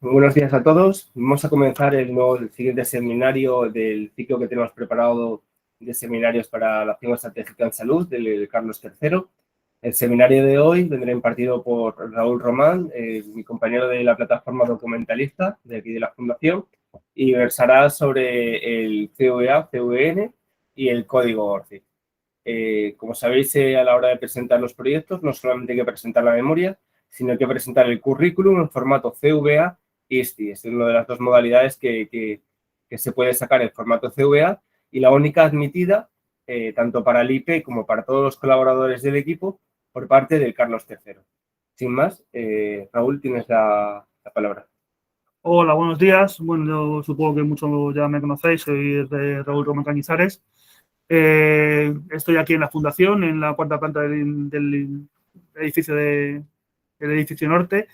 Muy buenos días a todos. Vamos a comenzar el siguiente seminario del ciclo que tenemos preparado de seminarios para la acción estratégica en salud del Carlos III. El seminario de hoy vendrá impartido por Raúl Román, mi compañero de la plataforma documentalista de aquí de la Fundación, y versará sobre el CVA, CVN y el código ORCID. Como sabéis, a la hora de presentar los proyectos, no solamente hay que presentar la memoria, sino hay que presentar el currículum en formato CVA y ISTI. Es una de las dos modalidades que se puede sacar en formato CVA y la única admitida, tanto para el IP como para todos los colaboradores del equipo, por parte del Carlos III. Sin más, Raúl, tienes la palabra. Hola, buenos días. Bueno, yo supongo que muchos ya me conocéis, soy Raúl Román Cañizares. Estoy aquí en la Fundación, en la cuarta planta del edificio del edificio norte.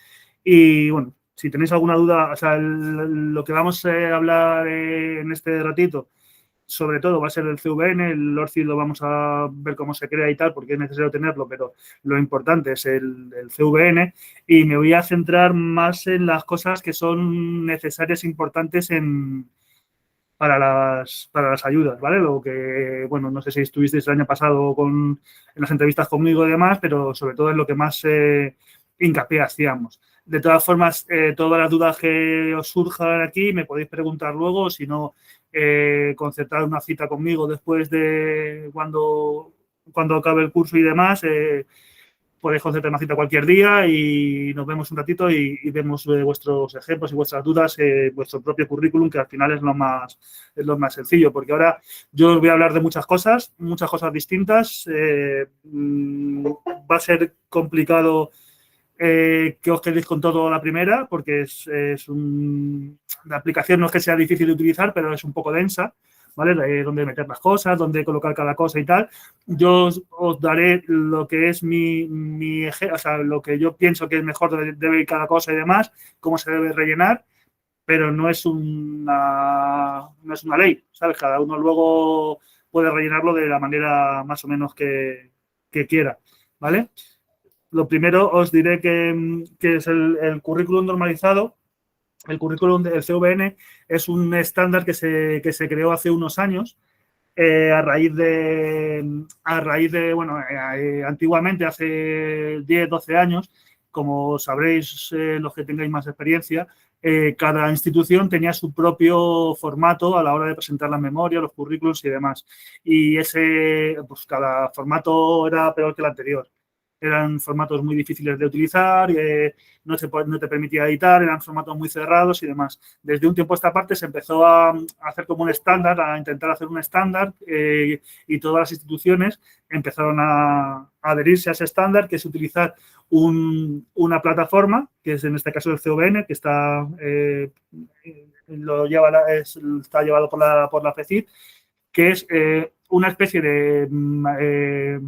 Y bueno, si tenéis alguna duda, o sea, lo que vamos a hablar en este ratito, sobre todo va a ser el CVN, el ORCID lo vamos a ver cómo se crea y tal, porque es necesario tenerlo, pero lo importante es el CVN y me voy a centrar más en las cosas que son necesarias e importantes para las ayudas, ¿vale? Lo que, bueno, no sé si estuvisteis el año pasado en las entrevistas conmigo y demás, pero sobre todo es lo que más hincapié hacíamos. De todas formas, todas las dudas que os surjan aquí me podéis preguntar luego, si no, concertar una cita conmigo después de cuando acabe el curso y demás. Podéis concertar una cita cualquier día y nos vemos un ratito y vemos vuestros ejemplos y vuestras dudas, vuestro propio currículum, que al final es lo más sencillo, porque ahora yo os voy a hablar de muchas cosas distintas. Va a ser complicado que os quedéis con todo a la primera, porque la aplicación no es que sea difícil de utilizar, pero es un poco densa, ¿vale? Dónde meter las cosas, dónde colocar cada cosa y tal. Yo os daré lo que es o sea, lo que yo pienso que es mejor debe ir cada cosa y demás, cómo se debe rellenar, pero no es una ley, ¿sabes? Cada uno luego puede rellenarlo de la manera más o menos que quiera, ¿vale? Lo primero os diré que es el currículum normalizado. El currículum del CVN es un estándar que se creó hace unos años a raíz de bueno, antiguamente, hace 10, 12 años, como sabréis los que tengáis más experiencia, cada institución tenía su propio formato a la hora de presentar las memorias, los currículums y demás. Y pues cada formato era peor que el anterior. Eran formatos muy difíciles de utilizar, no te permitía editar, eran formatos muy cerrados y demás. Desde un tiempo a esta parte se empezó a hacer como un estándar, a intentar hacer un estándar y todas las instituciones empezaron a adherirse a ese estándar, que es utilizar una plataforma, que es en este caso el CVN, que está llevado por la FECID, que es una especie de...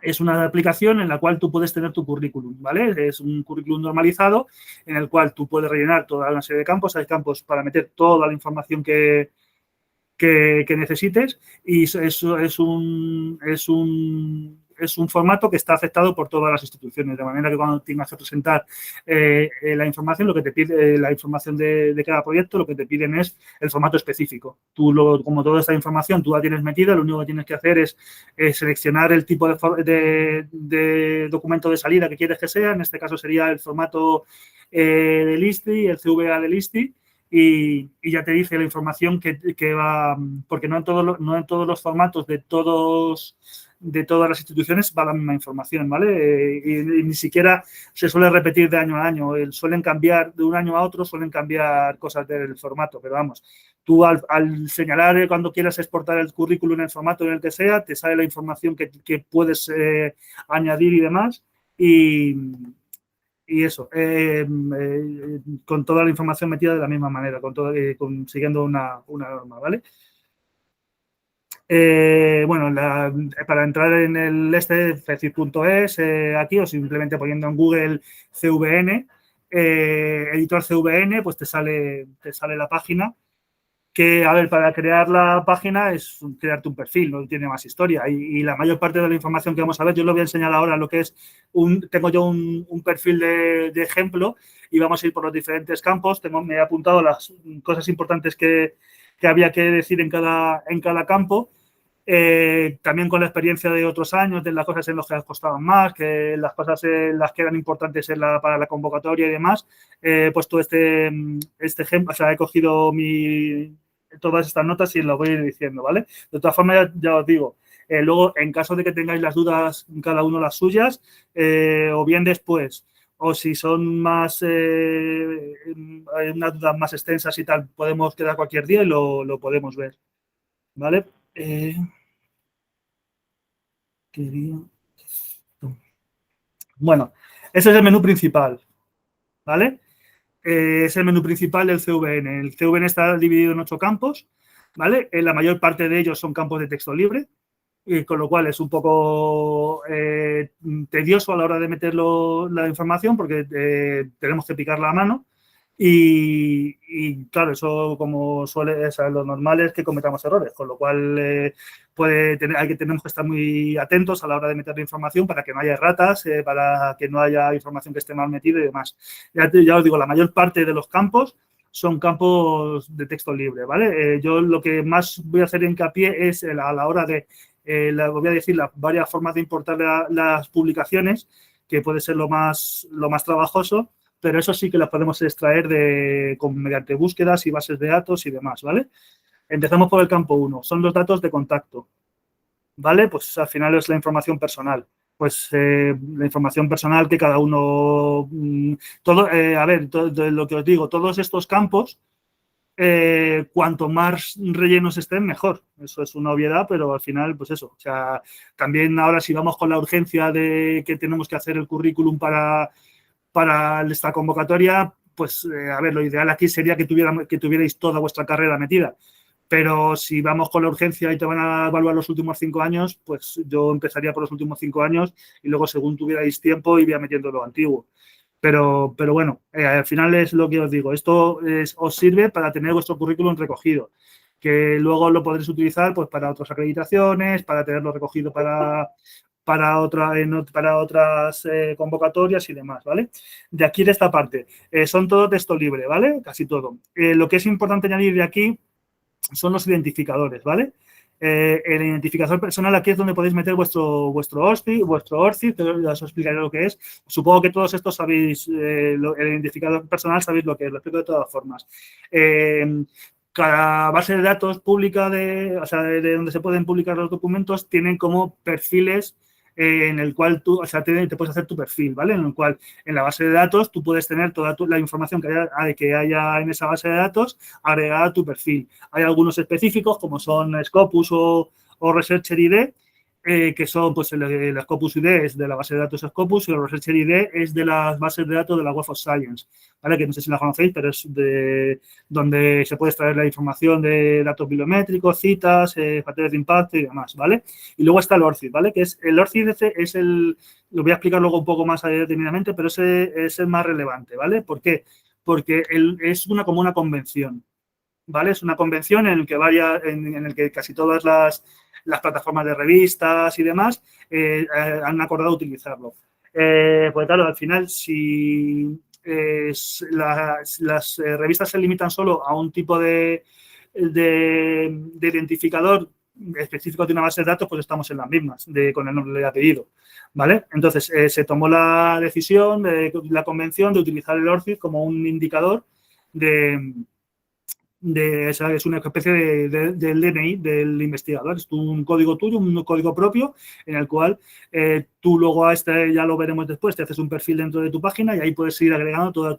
es una aplicación en la cual tú puedes tener tu currículum, ¿vale? Es un currículum normalizado en el cual tú puedes rellenar toda una serie de campos. Hay campos para meter toda la información que necesites y eso es un formato que está aceptado por todas las instituciones, de manera que cuando tengas que presentar la información, lo que te pide la información de cada proyecto, lo que te piden es el formato específico. Como toda esta información tú la tienes metida, lo único que tienes que hacer es seleccionar el tipo de documento de salida que quieres que sea. En este caso sería el formato del ISTI, el CVA del ISTI. Y ya te dice la información que va, porque no en todos los formatos de todas las instituciones va la misma información, ¿vale? Y ni siquiera se suele repetir de año a año, suelen cambiar de un año a otro, suelen cambiar cosas del formato, pero vamos, tú al señalar cuando quieras exportar el currículum en el formato en el que sea, te sale la información que puedes añadir y demás, y eso, con toda la información metida de la misma manera, siguiendo una norma, ¿vale? Bueno, para entrar en el fecid.es, aquí, o simplemente poniendo en Google CVN, editor CVN, pues te sale la página. que, a ver, para crear la página es crearte un perfil, no tiene más historia. Y la mayor parte de la información que vamos a ver, yo lo voy a enseñar ahora lo que es, tengo yo un perfil de ejemplo y vamos a ir por los diferentes campos. Me he apuntado las cosas importantes que había que decir en cada campo. También con la experiencia de otros años, de las cosas en las que costaban más, que las cosas en las que eran importantes para la convocatoria y demás, he puesto este ejemplo, o sea, he cogido todas estas notas y lo voy a ir diciendo, ¿vale? De todas formas, ya os digo, luego, en caso de que tengáis las dudas, cada uno las suyas, o bien después, o si son más, unas dudas más extensas y tal, podemos quedar cualquier día y lo podemos ver, ¿vale? Bueno, ese es el menú principal, ¿vale? Es el menú principal del CVN. El CVN está dividido en 8 campos, ¿vale? La mayor parte de ellos son campos de texto libre, y con lo cual es un poco tedioso a la hora de meter la información porque tenemos que picarla a mano. Y claro, eso como suele ser lo normal es que cometamos errores, con lo cual tenemos que estar muy atentos a la hora de meter la información para que no haya erratas, para que no haya información que esté mal metida y demás. Ya os digo, la mayor parte de los campos son campos de texto libre, ¿vale? Yo lo que más voy a hacer hincapié es a la hora de, voy a decir, las varias formas de importar las publicaciones, que puede ser lo más trabajoso, pero eso sí que las podemos extraer mediante búsquedas y bases de datos y demás, ¿vale? Empezamos por el campo 1, son los datos de contacto, ¿vale? Pues al final es la información personal. Pues la información personal que cada uno... a ver, lo que os digo, todos estos campos, cuanto más rellenos estén, mejor. Eso es una obviedad, pero al final, pues eso. O sea, también ahora si vamos con la urgencia de que tenemos que hacer el currículum para esta convocatoria, pues a ver, lo ideal aquí sería que tuvierais toda vuestra carrera metida. Pero si vamos con la urgencia y te van a evaluar los últimos 5 años, pues yo empezaría por los últimos 5 años y luego según tuvierais tiempo iría metiendo lo antiguo. Pero bueno, al final es lo que os digo. Esto os sirve para tener vuestro currículum recogido, que luego lo podréis utilizar pues para otras acreditaciones, para tenerlo recogido para otras convocatorias y demás, ¿vale? De aquí, de esta parte, son todo texto libre, ¿vale? Casi todo. Lo que es importante añadir de aquí son los identificadores, ¿vale? El identificador personal aquí es donde podéis meter vuestro ORCID, que ya os explicaré lo que es. Supongo que todos estos sabéis, el identificador personal sabéis lo que es, lo explico de todas formas. Cada base de datos pública, o sea, de donde se pueden publicar los documentos, tienen como perfiles en el cual tú, o sea, te puedes hacer tu perfil, ¿vale? En el cual en la base de datos tú puedes tener toda la información que haya en esa base de datos agregada a tu perfil. Hay algunos específicos como son Scopus o Researcher ID, que son, pues, el Scopus ID es de la base de datos Scopus y el Researcher ID es de las bases de datos de la Web of Science, ¿vale? Que no sé si la conocéis, pero es donde se puede extraer la información de datos bibliométricos, citas, factores de impacto y demás, ¿vale? Y luego está el ORCID, ¿vale? Que es el ORCID es lo voy a explicar luego un poco más detenidamente, pero ese es el más relevante, ¿vale? ¿Por qué? Porque es como una convención, ¿vale? Es una convención en el que casi todas las plataformas de revistas y demás han acordado utilizarlo. Pues claro, al final, si las revistas se limitan solo a un tipo de identificador específico de una base de datos, pues estamos en las mismas, con el nombre de apellido, ¿vale? Entonces, se tomó la decisión de la convención de utilizar el ORCID como un indicador es una especie del DNI del investigador. Es un código tuyo, un código propio, en el cual tú luego a ya lo veremos después, te haces un perfil dentro de tu página y ahí puedes ir agregando toda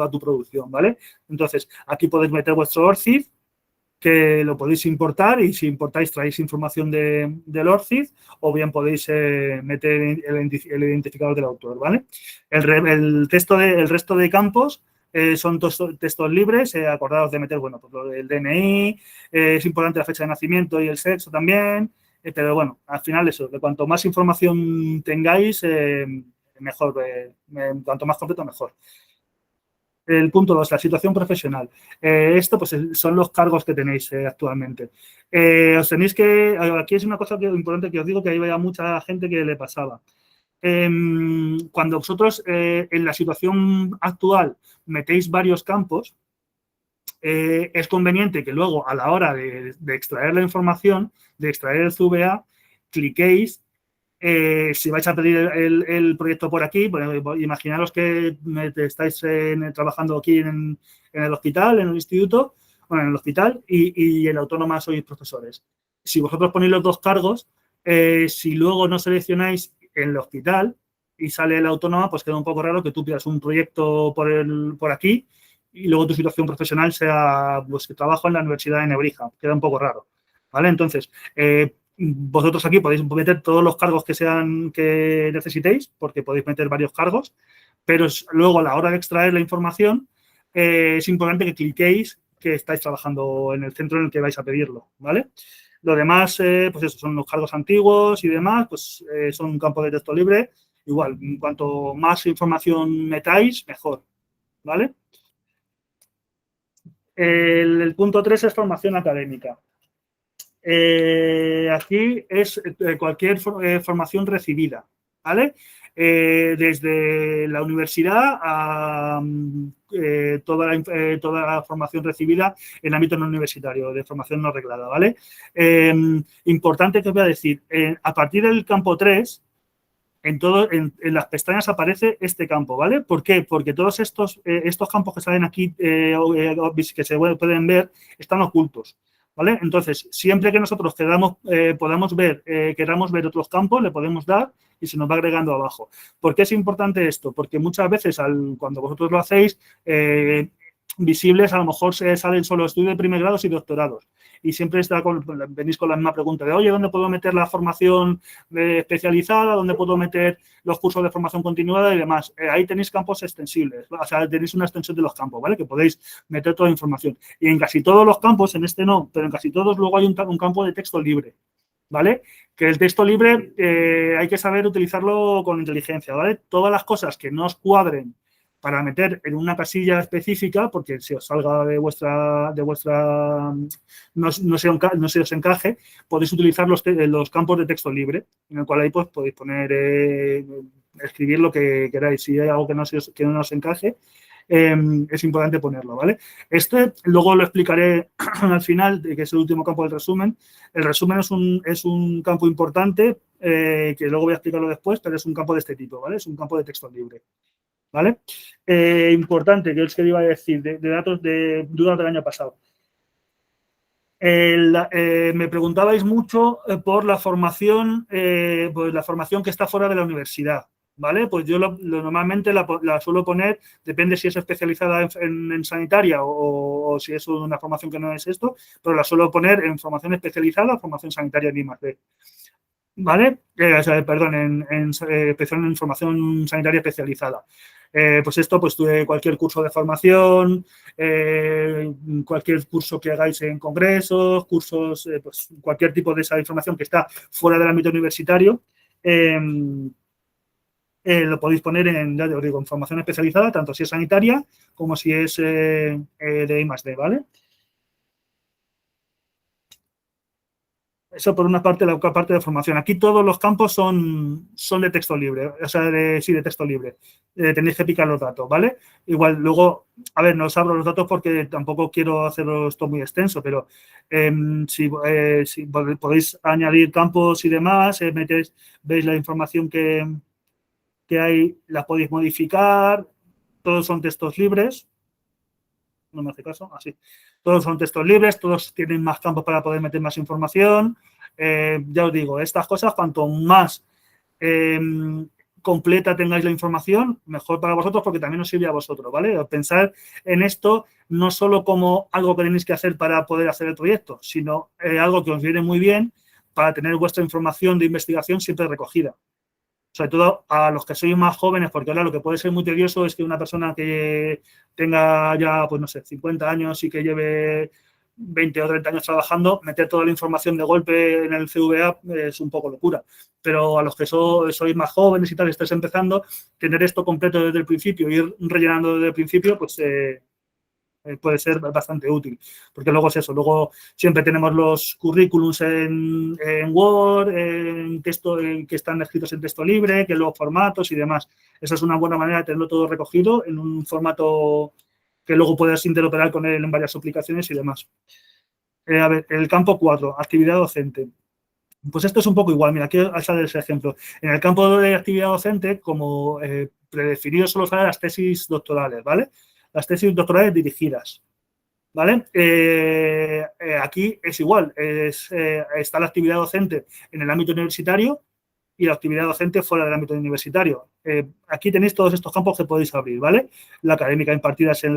tu producción, ¿vale? Entonces, aquí podéis meter vuestro ORCID, que lo podéis importar y si importáis traéis información del ORCID o bien podéis meter el identificador del autor, ¿vale? El resto de campos son textos libres, acordados de meter, bueno, pues el DNI, es importante la fecha de nacimiento y el sexo también, pero bueno, al final eso, de cuanto más información tengáis, mejor, cuanto más completo, mejor. El punto 2, la situación profesional. Esto pues son los cargos que tenéis actualmente. Os tenéis que, aquí es una cosa importante que os digo que hay mucha gente que le pasaba. Cuando vosotros en la situación actual metéis varios campos, es conveniente que luego a la hora de extraer la información, de extraer el CVA, cliquéis. Si vais a pedir el proyecto por aquí, bueno, imaginaros que estáis trabajando aquí en el hospital, en el instituto, bueno, en el hospital, y en autónoma sois profesores. Si vosotros ponéis los dos cargos, si luego no seleccionáis en el hospital y sale el autónoma, pues queda un poco raro que tú pidas un proyecto por aquí y luego tu situación profesional sea, pues, que trabajo en la Universidad de Nebrija. Queda un poco raro, ¿vale? Entonces, vosotros aquí podéis meter todos los cargos que necesitéis, porque podéis meter varios cargos, pero luego a la hora de extraer la información es importante que cliquéis que estáis trabajando en el centro en el que vais a pedirlo, ¿vale? Lo demás, pues eso, son los cargos antiguos y demás, pues son un campo de texto libre. Igual, cuanto más información metáis, mejor, ¿vale? El punto 3 es formación académica. Aquí es cualquier formación recibida, ¿vale? Desde la universidad a toda la formación recibida en el ámbito no universitario, de formación no reglada, ¿vale? Importante que os voy a decir, a partir del campo 3, en las pestañas aparece este campo, ¿vale? ¿Por qué? Porque todos estos campos que salen aquí, que se pueden ver, están ocultos, ¿vale? Entonces, siempre que nosotros queramos ver otros campos, le podemos dar y se nos va agregando abajo. ¿Por qué es importante esto? Porque muchas veces cuando vosotros lo hacéis, visibles a lo mejor se salen solo estudios de primer grado y doctorados. Y siempre venís con la misma pregunta de, oye, ¿dónde puedo meter la formación especializada? ¿Dónde puedo meter los cursos de formación continuada y demás? Ahí tenéis campos extensibles, o sea, tenéis una extensión de los campos, ¿vale? Que podéis meter toda la información. Y en casi todos los campos, en este no, pero en casi todos luego hay un campo de texto libre, ¿vale? Que el texto libre hay que saber utilizarlo con inteligencia, ¿vale? Todas las cosas que no os cuadren para meter en una casilla específica, porque si os salga de vuestra no se os encaje, podéis utilizar los campos de texto libre, en el cual ahí pues podéis poner, escribir lo que queráis. Si hay algo que no os encaje, es importante ponerlo, ¿vale? Luego lo explicaré al final, que es el último campo del resumen. El resumen es un campo importante, que luego voy a explicarlo después, pero es un campo de este tipo, ¿vale? Es un campo de texto libre, ¿vale? Importante, que es que iba a decir, de datos de dudas del año pasado. Me preguntabais mucho por la formación que está fuera de la universidad, ¿vale? Pues yo normalmente la suelo poner, depende si es especializada en sanitaria o si es una formación que no es esto, pero la suelo poner en formación especializada o formación sanitaria en I+D. ¿Vale? Perdón, en formación sanitaria especializada. Pues esto, pues cualquier curso de formación, cualquier curso que hagáis en congresos, cursos, pues cualquier tipo de esa información que está fuera del ámbito universitario, lo podéis poner ya os digo, en formación especializada, tanto si es sanitaria como si es de I+D, ¿vale? Eso por una parte, la otra parte de formación. Aquí todos los campos son de texto libre, o sea, sí, de texto libre. Tenéis que picar los datos, ¿vale? Igual, luego, a ver, no os abro los datos porque tampoco quiero hacerlo esto muy extenso, pero si podéis añadir campos y demás, veis la información que hay, la podéis modificar, todos son textos libres. No me hace caso, así. Todos son textos libres, todos tienen más campos para poder meter más información. Ya os digo, estas cosas, cuanto más completa tengáis la información, mejor para vosotros porque también os sirve a vosotros, ¿vale? Pensar en esto no solo como algo que tenéis que hacer para poder hacer el proyecto, sino algo que os viene muy bien para tener vuestra información de investigación siempre recogida. Sobre todo a los que sois más jóvenes, porque ahora lo que puede ser muy tedioso es que una persona que tenga ya, pues no sé, 50 años y que lleve 20 o 30 años trabajando, meter toda la información de golpe en el CVA es un poco locura. Pero a los que sois más jóvenes y tal, estáis empezando, tener esto completo desde el principio, ir rellenando desde el principio, pues puede ser bastante útil. Porque luego es eso, luego siempre tenemos los currículums en Word, en texto, que están escritos en texto libre, que luego formatos y demás. Esa es una buena manera de tenerlo todo recogido en un formato que luego puedas interoperar con él en varias aplicaciones y demás. A ver, el campo 4, actividad docente. Pues esto es un poco igual. Mira, aquí sale ese ejemplo. En el campo de actividad docente, como predefinido, solo salen las tesis doctorales, ¿vale? Las tesis doctorales dirigidas, ¿vale? Aquí es igual. Está la actividad docente en el ámbito universitario y la actividad docente fuera del ámbito universitario. Aquí tenéis todos estos campos que podéis abrir, ¿vale? La académica impartida es en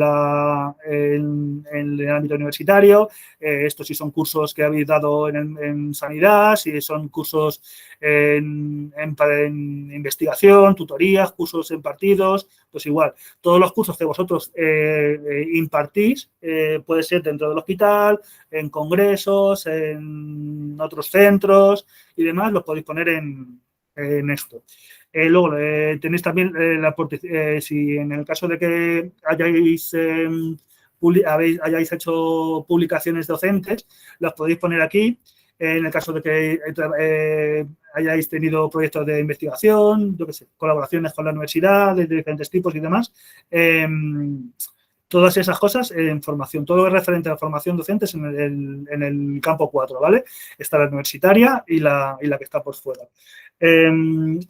el ámbito universitario, estos sí son cursos que habéis dado en sanidad, si son cursos en investigación, tutorías, cursos impartidos, pues igual. Todos los cursos que vosotros impartís, puede ser dentro del hospital, en congresos, en otros centros y demás, los podéis poner en esto. Luego tenéis también si en el caso de que hayáis hecho publicaciones docentes, las podéis poner aquí. En el caso de que hayáis tenido proyectos de investigación, yo qué sé, colaboraciones con la universidad de diferentes tipos y demás. Todas esas cosas en formación, todo es referente a la formación docente en el campo 4, ¿vale? Está la universitaria y la que está por fuera.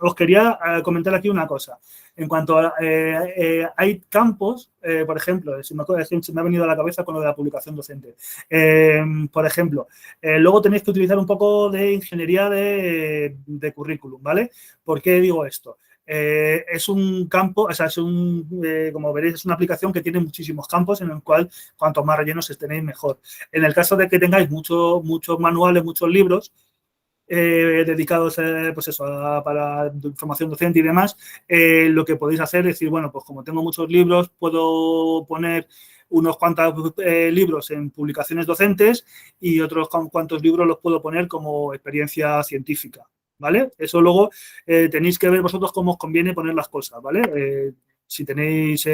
Os quería comentar aquí una cosa. En cuanto a, hay campos, por ejemplo, se me ha venido a la cabeza con lo de la publicación docente. Por ejemplo, luego tenéis que utilizar un poco de ingeniería de currículum, ¿vale? ¿Por qué digo esto? Es un campo, o sea, como veréis, es una aplicación que tiene muchísimos campos en el cual cuanto más rellenos tenéis, mejor. En el caso de que tengáis muchos manuales, muchos libros dedicados pues eso, para formación docente y demás, lo que podéis hacer es decir, bueno, pues como tengo muchos libros, puedo poner unos cuantos libros en publicaciones docentes y otros cuantos libros los puedo poner como experiencia científica. ¿Vale? Eso luego tenéis que ver vosotros cómo os conviene poner las cosas, ¿vale? Si tenéis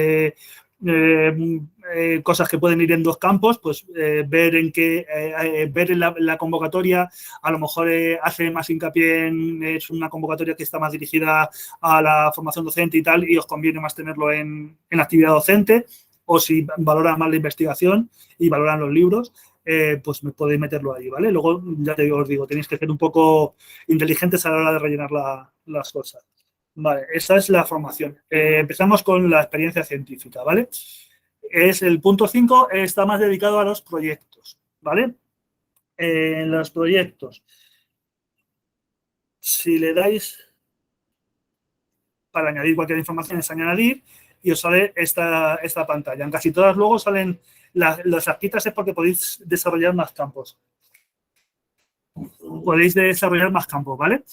cosas que pueden ir en dos campos, pues ver en la convocatoria, a lo mejor hace más hincapié es una convocatoria que está más dirigida a la formación docente y tal, y os conviene más tenerlo en actividad docente, o si valoran más la investigación y valoran los libros, pues podéis meterlo ahí, ¿vale? Luego, ya os digo, tenéis que ser un poco inteligentes a la hora de rellenar las cosas. Vale, esa es la formación. Empezamos con la experiencia científica, ¿vale? El punto 5, está más dedicado a los proyectos, ¿vale? En los proyectos, si le dais para añadir cualquier información, es añadir y os sale esta pantalla. En casi todas luego salen las actitas, es porque podéis desarrollar más campos. Podéis desarrollar más campos, ¿vale?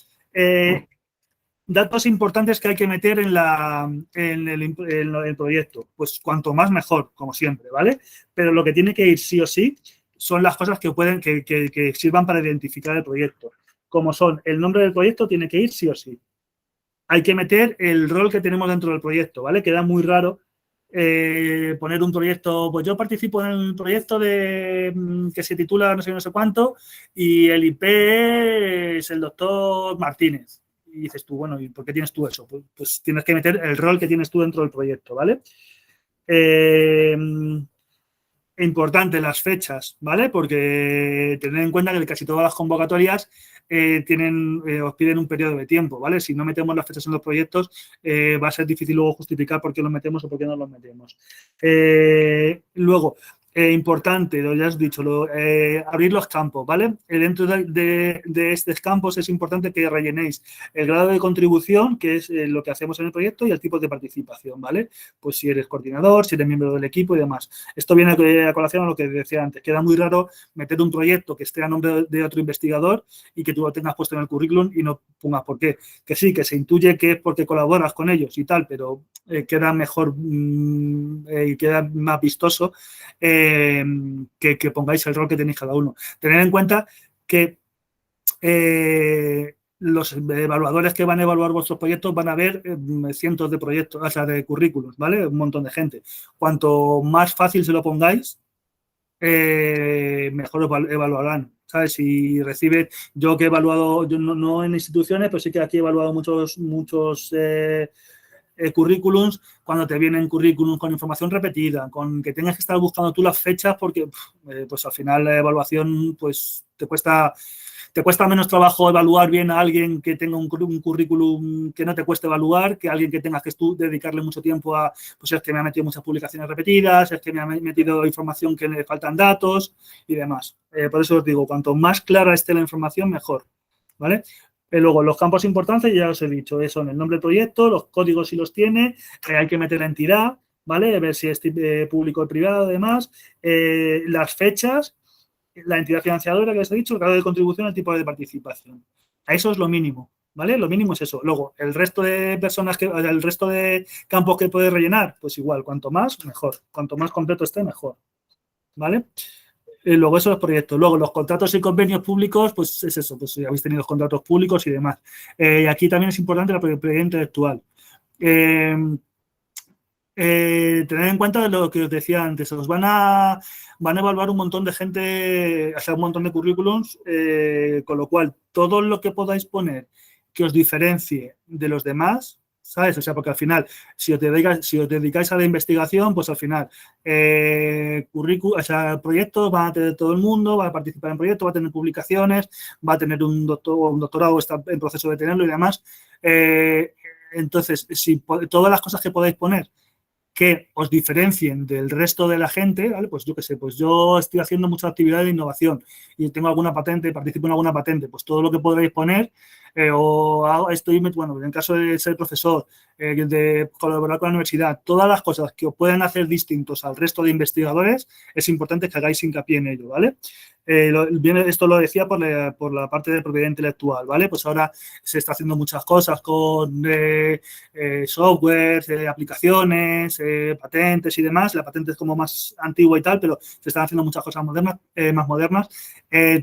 Datos importantes que hay que meter en el proyecto. Pues cuanto más mejor, como siempre, ¿vale? Pero lo que tiene que ir sí o sí son las cosas que sirvan para identificar el proyecto. Como son, el nombre del proyecto tiene que ir sí o sí. Hay que meter el rol que tenemos dentro del proyecto, ¿vale? Queda muy raro poner un proyecto, pues yo participo en el proyecto que se titula no sé cuánto y el IP es el doctor Martínez. Y dices tú, bueno, ¿y por qué tienes tú eso? Pues tienes que meter el rol que tienes tú dentro del proyecto, ¿vale? Importante las fechas, ¿vale? Porque tened en cuenta que casi todas las convocatorias os piden un periodo de tiempo, ¿vale? Si no metemos las fechas en los proyectos, va a ser difícil luego justificar por qué los metemos o por qué no los metemos. Luego, importante, lo ya has dicho, abrir los campos, ¿vale? Dentro de estos campos es importante que rellenéis el grado de contribución, que es lo que hacemos en el proyecto, y el tipo de participación, ¿vale? Pues si eres coordinador, si eres miembro del equipo y demás. Esto viene a colación a lo que decía antes. Queda muy raro meter un proyecto que esté a nombre de otro investigador y que tú lo tengas puesto en el currículum y no pongas por qué. Que sí, que se intuye que es porque colaboras con ellos y tal, pero queda mejor y queda más vistoso que pongáis el rol que tenéis cada uno. Tened en cuenta que los evaluadores que van a evaluar vuestros proyectos van a ver cientos de proyectos, o sea, de currículos, ¿vale? Un montón de gente. Cuanto más fácil se lo pongáis, mejor os evaluarán, ¿sabes? Si recibes, yo que he evaluado, yo no en instituciones, pero sí que aquí he evaluado muchos currículums, cuando te vienen currículums con información repetida, con que tengas que estar buscando tú las fechas porque pues al final la evaluación pues te cuesta menos trabajo evaluar bien a alguien que tenga un currículum que no te cueste evaluar que a alguien que tengas que tú dedicarle mucho tiempo a, pues es que me ha metido muchas publicaciones repetidas, es que me ha metido información que le faltan datos y demás. Por eso os digo, cuanto más clara esté la información, mejor, ¿vale? Luego, los campos importantes, ya os he dicho, son el nombre del proyecto, los códigos si los tiene, hay que meter la entidad, ¿vale? Ver si es público o privado, además, las fechas, la entidad financiadora que os he dicho, el grado de contribución, el tipo de participación. Eso es lo mínimo, ¿vale? Lo mínimo es eso. Luego, el resto de personas, el resto de campos que puedes rellenar, pues igual, cuanto más, mejor. Cuanto más completo esté, mejor, ¿vale? Luego esos proyectos. Luego los contratos y convenios públicos, pues es eso, pues si habéis tenido contratos públicos y demás. Aquí también es importante la propiedad intelectual. Tened en cuenta lo que os decía antes, os van a evaluar un montón de gente, o sea, un montón de currículums, con lo cual todo lo que podáis poner que os diferencie de los demás, ¿sabes? O sea, porque al final, si os dedicáis a la investigación, pues al final, o sea, proyectos van a tener todo el mundo, va a participar en proyectos, va a tener publicaciones, va a tener un doctorado, está en proceso de tenerlo y demás. Entonces, si todas las cosas que podáis poner que os diferencien del resto de la gente, ¿vale? Pues yo qué sé, pues yo estoy haciendo mucha actividad de innovación y tengo alguna patente, participo en alguna patente, pues todo lo que podréis poner, bueno, en caso de ser profesor, de colaborar con la universidad, todas las cosas que os pueden hacer distintos al resto de investigadores, es importante que hagáis hincapié en ello, ¿vale? Esto lo decía por la parte de propiedad intelectual, ¿vale? Pues ahora se está haciendo muchas cosas con software, aplicaciones, patentes y demás. La patente es como más antigua y tal, pero se están haciendo muchas cosas modernas, más modernas.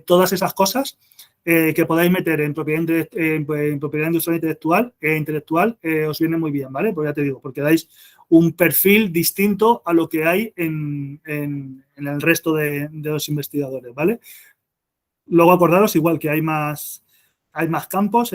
Todas esas cosas que podáis meter en propiedad industrial intelectual os viene muy bien, ¿vale? Pues ya te digo, porque dais un perfil distinto a lo que hay en el resto de los investigadores, ¿vale? Luego acordaros igual que hay más campos,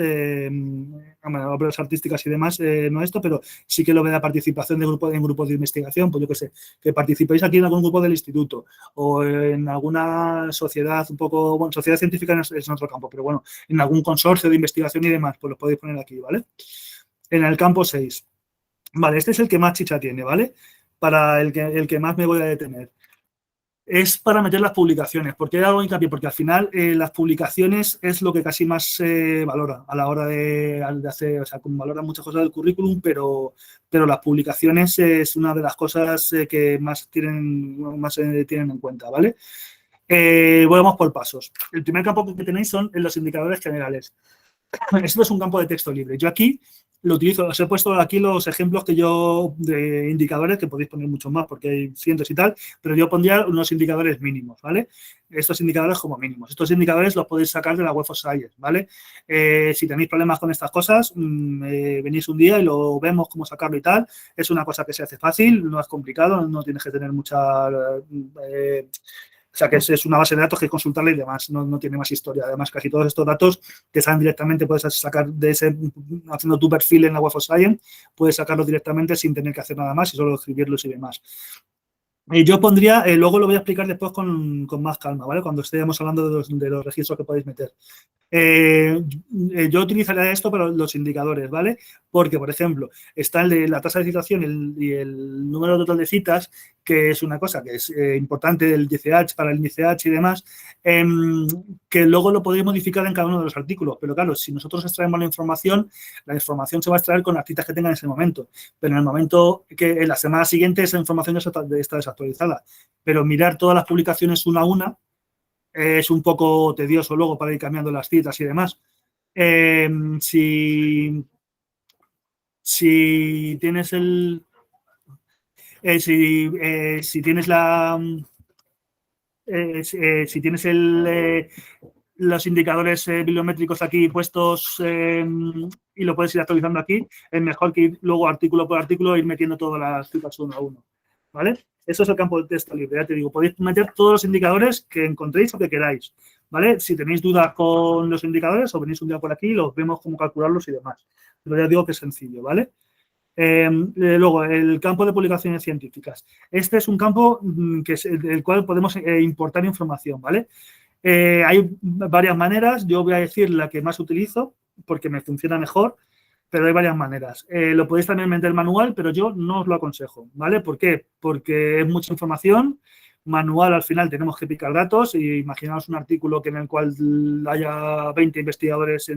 obras artísticas y demás, no esto, pero sí que lo ve la participación en grupos de investigación, pues yo qué sé, que participéis aquí en algún grupo del instituto o en alguna sociedad un poco, bueno, sociedad científica es en otro campo, pero bueno, en algún consorcio de investigación y demás, pues lo podéis poner aquí, ¿vale? En el campo 6. Vale, este es el que más chicha tiene, ¿vale? Para el que más me voy a detener. Es para meter las publicaciones. ¿Por qué hago hincapié? Porque al final las publicaciones es lo que casi más se valora a la hora de hacer, o sea, valora muchas cosas del currículum, pero las publicaciones es una de las cosas que más tienen en cuenta, ¿vale? Vamos por pasos. El primer campo que tenéis son los indicadores generales. Esto es un campo de texto libre. Yo aquí lo utilizo, os he puesto aquí los ejemplos que yo de indicadores, que podéis poner muchos más porque hay cientos y tal, pero yo pondría unos indicadores mínimos, ¿vale? Estos indicadores como mínimos. Estos indicadores los podéis sacar de la web of Science, ¿vale? Si tenéis problemas con estas cosas, venís un día y lo vemos cómo sacarlo y tal. Es una cosa que se hace fácil, no es complicado, no tienes que tener mucha... o sea, que es una base de datos que consultarla y demás, no tiene más historia. Además, casi todos estos datos te salen directamente, puedes sacar de ese, haciendo tu perfil en la Web of Science, puedes sacarlos directamente sin tener que hacer nada más y solo escribirlos y demás. Yo pondría, luego lo voy a explicar después con más calma, ¿vale? Cuando estemos hablando de los registros que podéis meter. Yo utilizaría esto para los indicadores, ¿vale? Porque, por ejemplo, está el de la tasa de citación y el número total de citas, que es una cosa que es importante el ICH, para el ICH y demás, que luego lo podéis modificar en cada uno de los artículos. Pero claro, si nosotros extraemos la información se va a extraer con las citas que tengan en ese momento. Pero en el momento que en la semana siguiente esa información está desactualizada. Pero mirar todas las publicaciones una a una es un poco tedioso luego para ir cambiando las citas y demás. Si tienes si tienes si tienes los indicadores bibliométricos aquí puestos y lo puedes ir actualizando aquí, es mejor que ir luego artículo por artículo ir metiendo todas las citas uno a uno, ¿vale? Eso es el campo de texto libre, ya te digo, podéis meter todos los indicadores que encontréis o que queráis, ¿vale? Si tenéis dudas con los indicadores, o venís un día por aquí y los vemos cómo calcularlos y demás. Pero ya digo que es sencillo, ¿vale? Luego, el campo de publicaciones científicas. Este es un campo del cual podemos importar información, ¿vale? Hay varias maneras, yo voy a decir la que más utilizo porque me funciona mejor, pero hay varias maneras. Lo podéis también meter manual, pero yo no os lo aconsejo, ¿vale? ¿Por qué? Porque es mucha información, manual al final tenemos que picar datos y imaginaos un artículo en el cual haya 20 investigadores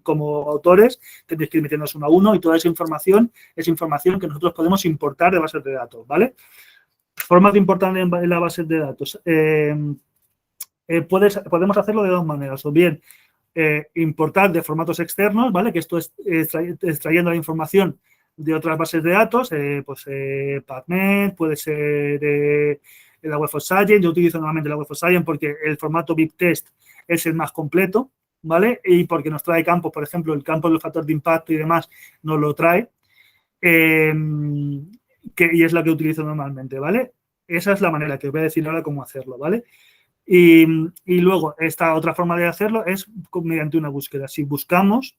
como autores, tenéis que ir metiéndonos uno a uno y toda esa información es información que nosotros podemos importar de bases de datos, ¿vale? Formas de importar en la base de datos. Podemos hacerlo de dos maneras, o bien importar de formatos externos, ¿vale? Que esto es extrayendo la información de otras bases de datos, PubMed, puede ser la Web of Science. Yo utilizo normalmente la Web of Science porque el formato BibTeX es el más completo, ¿vale? Y porque nos trae campos, por ejemplo, el campo del factor de impacto y demás nos lo trae, y es la que utilizo normalmente, ¿vale? Esa es la manera que os voy a decir ahora cómo hacerlo, ¿vale? Y luego, esta otra forma de hacerlo es mediante una búsqueda. Si buscamos,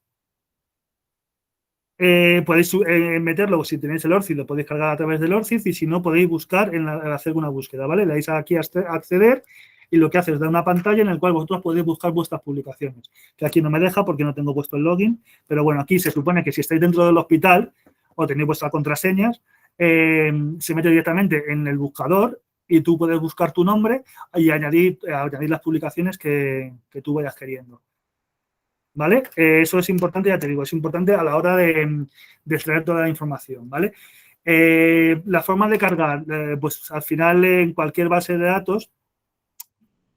podéis meterlo, si tenéis el ORCID, lo podéis cargar a través del ORCID y si no, podéis buscar en hacer una búsqueda, ¿vale? Le dais aquí a acceder y lo que hace es dar una pantalla en la cual vosotros podéis buscar vuestras publicaciones. Que aquí no me deja porque no tengo puesto el login, pero bueno, aquí se supone que si estáis dentro del hospital o tenéis vuestras contraseñas, se mete directamente en el buscador y tú puedes buscar tu nombre y añadir las publicaciones que tú vayas queriendo. ¿Vale? Eso es importante, ya te digo, es importante a la hora de extraer toda la información, ¿vale? La forma de cargar, pues al final en cualquier base de datos,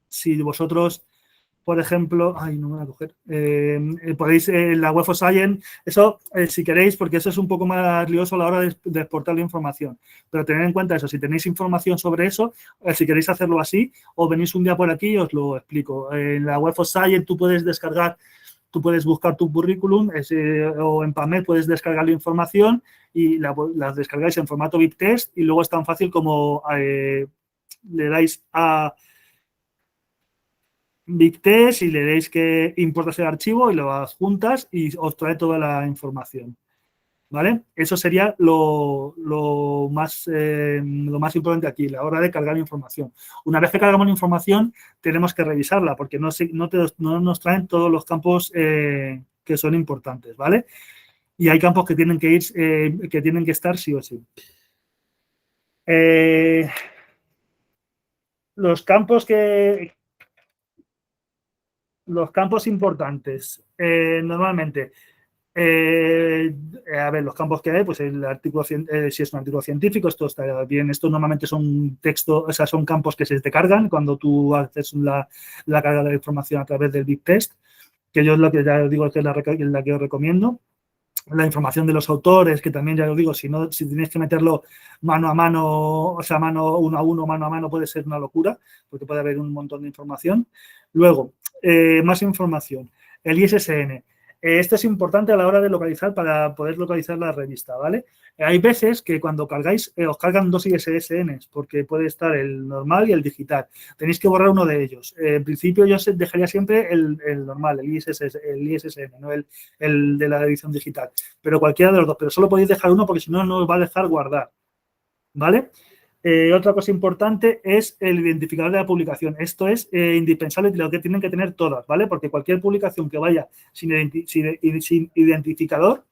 si vosotros, por ejemplo, ay, no me voy a coger, podéis, la Web of Science, eso si queréis, porque eso es un poco más lioso a la hora de exportar la información, pero tened en cuenta eso, si tenéis información sobre eso, si queréis hacerlo así, o venís un día por aquí y os lo explico. En la Web of Science tú puedes descargar, tú puedes buscar tu currículum o en PubMed puedes descargar la información y la descargáis en formato BibTeX y luego es tan fácil como le dais a BibTeX y le deis que importas el archivo y lo adjuntas y os trae toda la información, ¿vale? Eso sería lo más importante aquí, la hora de cargar información. Una vez que cargamos la información, tenemos que revisarla porque no nos traen todos los campos que son importantes, ¿vale? Y hay campos que tienen que ir, que tienen que estar sí o sí. Los campos importantes, normalmente, a ver, los campos que hay, pues el artículo, si es un artículo científico, esto está bien. Estos normalmente son textos, o sea, son campos que se te cargan cuando tú haces la carga de la información a través del BibTeX, que yo es lo que ya os digo que es la que os recomiendo. La información de los autores, que también ya os digo, si tenéis que meterlo mano a mano, o sea, uno a uno, mano a mano, puede ser una locura, porque puede haber un montón de información. Luego, más información. El ISSN. Esto es importante a la hora de localizar, para poder localizar la revista, ¿vale? Hay veces que cuando cargáis, os cargan dos ISSNs, porque puede estar el normal y el digital. Tenéis que borrar uno de ellos. En principio yo dejaría siempre el normal, el ISSN, no el de la edición digital, pero cualquiera de los dos. Pero solo podéis dejar uno porque si no, no os va a dejar guardar, ¿vale? Otra cosa importante es el identificador de la publicación. Esto es indispensable y lo que tienen que tener todas, ¿vale? Porque cualquier publicación que vaya sin identificador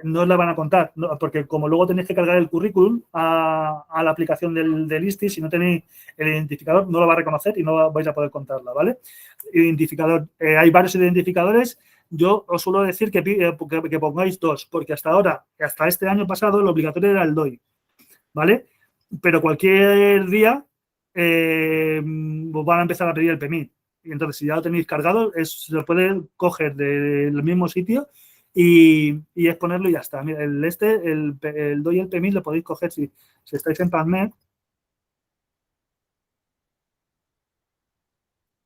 no os la van a contar, ¿no? Porque como luego tenéis que cargar el currículum a la aplicación del ISTI, si no tenéis el identificador no lo va a reconocer y no vais a poder contarla, ¿vale? Identificador, hay varios identificadores. Yo os suelo decir que pongáis dos, porque hasta ahora, hasta este año pasado, lo obligatorio era el DOI, ¿vale? Pero cualquier día os van a empezar a pedir el PEMI. Y entonces, si ya lo tenéis cargado, se lo puede coger del mismo sitio y es ponerlo y ya está. Mira, el DOI y el PEMI lo podéis coger si estáis en PubMed.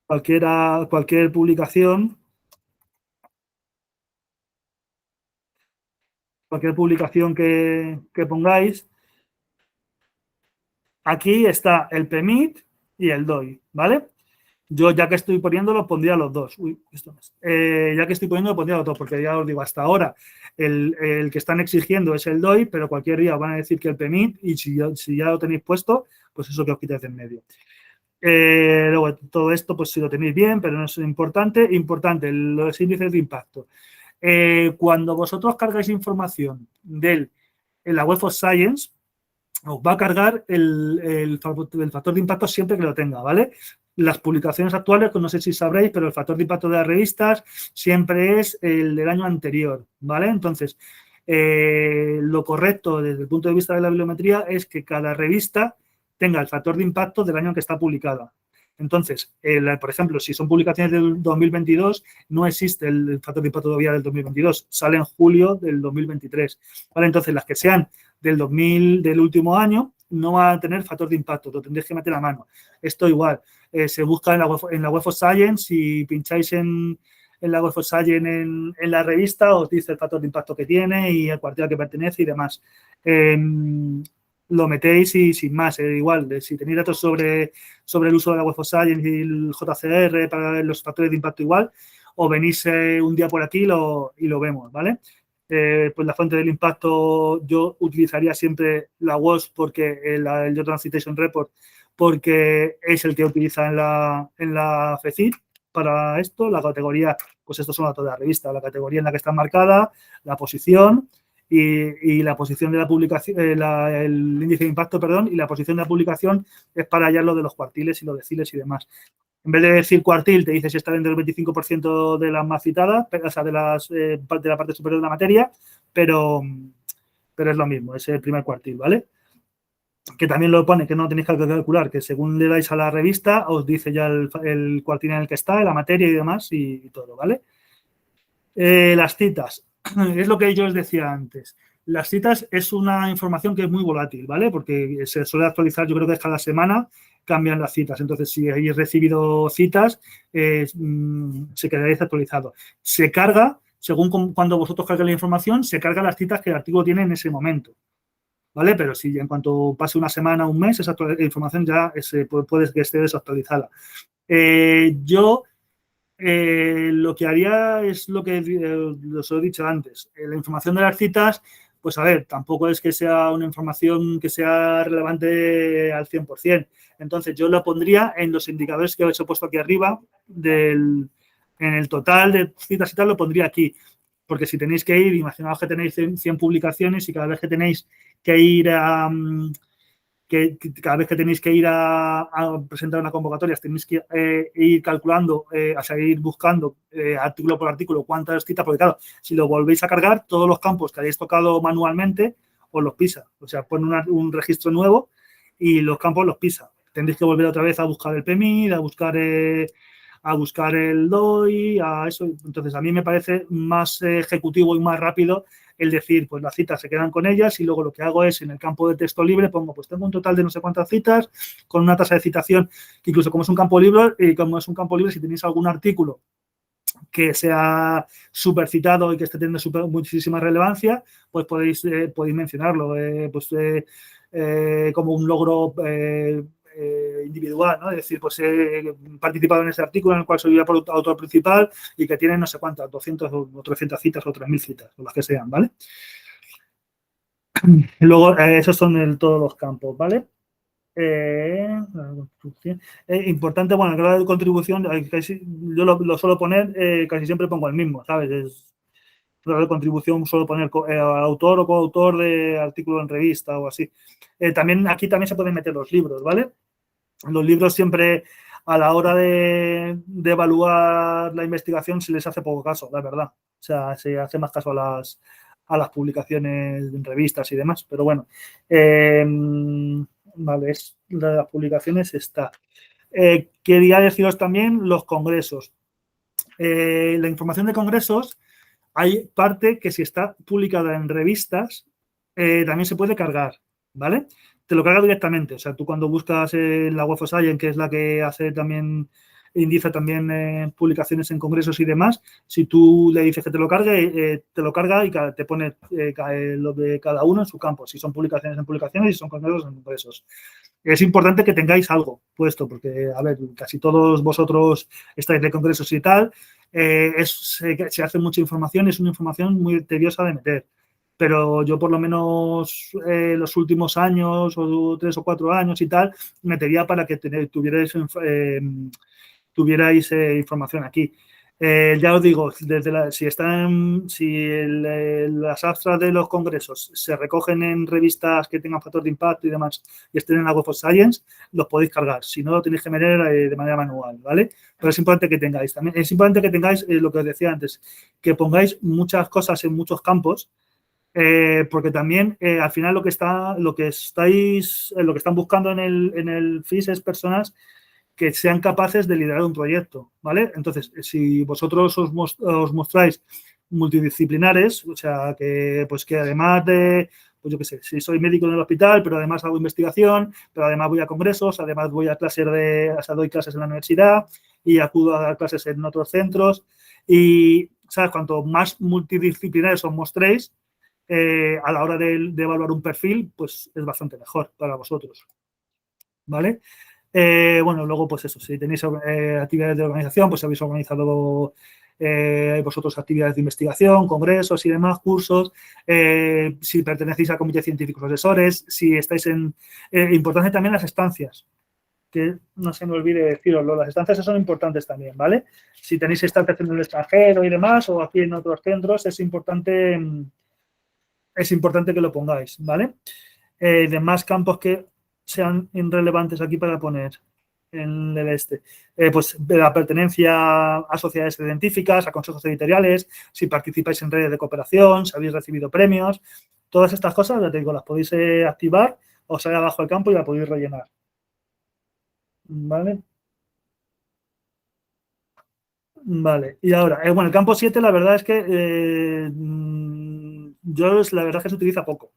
cualquier publicación que pongáis, aquí está el PEMIT y el DOI, ¿vale? Yo, ya que estoy poniéndolo, pondría los dos. Uy, esto no es. Ya que estoy poniéndolo, pondría los dos, porque ya os digo, hasta ahora el que están exigiendo es el DOI, pero cualquier día van a decir que el PEMIT, y si ya lo tenéis puesto, pues eso que os quitáis de en medio. Luego, todo esto, pues si lo tenéis bien, pero no es importante. Importante, los índices de impacto. Cuando vosotros cargáis información en la Web of Science, os va a cargar el factor de impacto siempre que lo tenga, ¿vale? Las publicaciones actuales, pues no sé si sabréis, pero el factor de impacto de las revistas siempre es el del año anterior, ¿vale? Entonces, lo correcto desde el punto de vista de la bibliometría es que cada revista tenga el factor de impacto del año en que está publicada. Entonces, por ejemplo, si son publicaciones del 2022, no existe el factor de impacto todavía del 2022, sale en julio del 2023. ¿Vale? Entonces, las que sean del último año no va a tener factor de impacto, lo tendréis que meter a mano. Esto igual, se busca en la Web of Science, si pincháis en la Web of Science en la revista, os dice el factor de impacto que tiene y el cuartil al que pertenece y demás. Lo metéis y sin más, igual, si tenéis datos sobre el uso de la Web of Science y el JCR para ver los factores de impacto igual, o venís un día por aquí y lo vemos, ¿vale? Pues la fuente del impacto, yo utilizaría siempre la WOS porque el Journal Citation Report, porque es el que utiliza en la FECIT para esto. La categoría, pues estos son datos de la revista, la categoría en la que está marcada, la posición y la posición de la publicación, el índice de impacto, perdón, y la posición de la publicación es para hallar lo de los cuartiles y los deciles y demás. En vez de decir cuartil, te dice si está dentro del 25% de las más citadas, o sea, de la parte superior de la materia, pero es lo mismo, es el primer cuartil, ¿vale? Que también lo pone, que no tenéis que calcular, que según le dais a la revista, os dice ya el cuartil en el que está, la materia y demás y todo, ¿vale? Las citas, es lo que yo os decía antes. Las citas es una información que es muy volátil, ¿vale? Porque se suele actualizar, yo creo que cada semana cambian las citas. Entonces, si habéis recibido citas, se quedará desactualizado. Se carga, según cuando vosotros carguéis la información, se cargan las citas que el artículo tiene en ese momento, ¿vale? Pero si en cuanto pase una semana o un mes, esa información ya puede que esté desactualizada. Yo lo que haría es lo que os he dicho antes. La información de las citas, pues a ver, tampoco es que sea una información que sea relevante al 100%. Entonces, yo la pondría en los indicadores que os he puesto aquí arriba, en el total de citas y tal, lo pondría aquí. Porque si tenéis que ir, imaginaos que tenéis 100 publicaciones y cada vez que tenéis que ir cada vez que tenéis que ir a presentar una convocatoria, tenéis que ir calculando, o sea, ir buscando artículo por artículo cuántas citas, porque claro, si lo volvéis a cargar, todos los campos que hayáis tocado manualmente os los pisa. O sea, pone un registro nuevo y los campos los pisa. Tendréis que volver otra vez a buscar el PEMID, a buscar el DOI, a eso. Entonces, a mí me parece más ejecutivo y más rápido el decir, pues las citas se quedan con ellas y luego lo que hago es en el campo de texto libre pongo, pues tengo un total de no sé cuántas citas con una tasa de citación que incluso como es un campo libre, si tenéis algún artículo que sea súper citado y que esté teniendo muchísima relevancia, pues podéis mencionarlo como un logro individual, ¿no? Es decir, pues he participado en ese artículo en el cual soy el autor principal y que tiene no sé cuántas, 200 o 300 citas o 3.000 citas, o las que sean, ¿vale? Luego, esos son todos los campos, ¿vale? Importante, bueno, el grado de contribución, yo lo suelo poner, casi siempre pongo el mismo, ¿sabes? El grado de contribución suelo poner autor o coautor de artículo en revista o así. Aquí también se pueden meter los libros, ¿vale? Los libros siempre, a la hora de evaluar la investigación, se les hace poco caso, la verdad. O sea, se hace más caso a las publicaciones en revistas y demás. Pero bueno, vale, las publicaciones está. Quería deciros también los congresos. La información de congresos, hay parte que si está publicada en revistas, también se puede cargar, ¿vale? Te lo carga directamente. O sea, tú cuando buscas en la Web of Science, que es la que hace también indica también publicaciones en congresos y demás. Si tú le dices que te lo cargue, te lo carga y te pone lo de cada uno en su campo. Si son publicaciones en publicaciones y si son congresos en congresos. Es importante que tengáis algo puesto, porque, a ver, casi todos vosotros estáis de congresos y tal. Se hace mucha información y es una información muy tediosa de meter. Pero yo por lo menos los últimos años o 3 o 4 años y tal, metería para que tuvierais información aquí. Ya os digo, si las abstracts de los congresos se recogen en revistas que tengan factor de impacto y demás y estén en la Web of Science, los podéis cargar. Si no, lo tenéis que meter de manera manual, ¿vale? Pero es importante que tengáis. También es importante que tengáis lo que os decía antes, que pongáis muchas cosas en muchos campos, porque también al final lo que están buscando en el FIS es personas que sean capaces de liderar un proyecto, ¿vale? Entonces, si vosotros os mostráis multidisciplinares, o sea, que además de, pues yo qué sé, si soy médico en el hospital, pero además hago investigación, pero además voy a congresos, además voy a doy clases en la universidad y acudo a dar clases en otros centros y, ¿sabes? Cuanto más multidisciplinares os mostréis, a la hora de evaluar un perfil, pues es bastante mejor para vosotros, ¿vale? Bueno, luego, pues eso, si tenéis actividades de organización, pues habéis organizado vosotros actividades de investigación, congresos y demás, cursos, si pertenecéis a comités científicos asesores, si estáis en... importante también las estancias, que no se me olvide deciroslo, las estancias son importantes también, ¿vale? Si tenéis estancias en el extranjero y demás, o aquí en otros centros, es importante que lo pongáis, ¿vale? Demás campos que sean irrelevantes aquí para poner en el pues la pertenencia a sociedades científicas, a consejos editoriales, si participáis en redes de cooperación, si habéis recibido premios, todas estas cosas, ya te digo, las podéis activar, os sale abajo el campo y la podéis rellenar. ¿Vale? Vale, y ahora, bueno, el campo 7 la verdad es que la verdad es que se utiliza poco.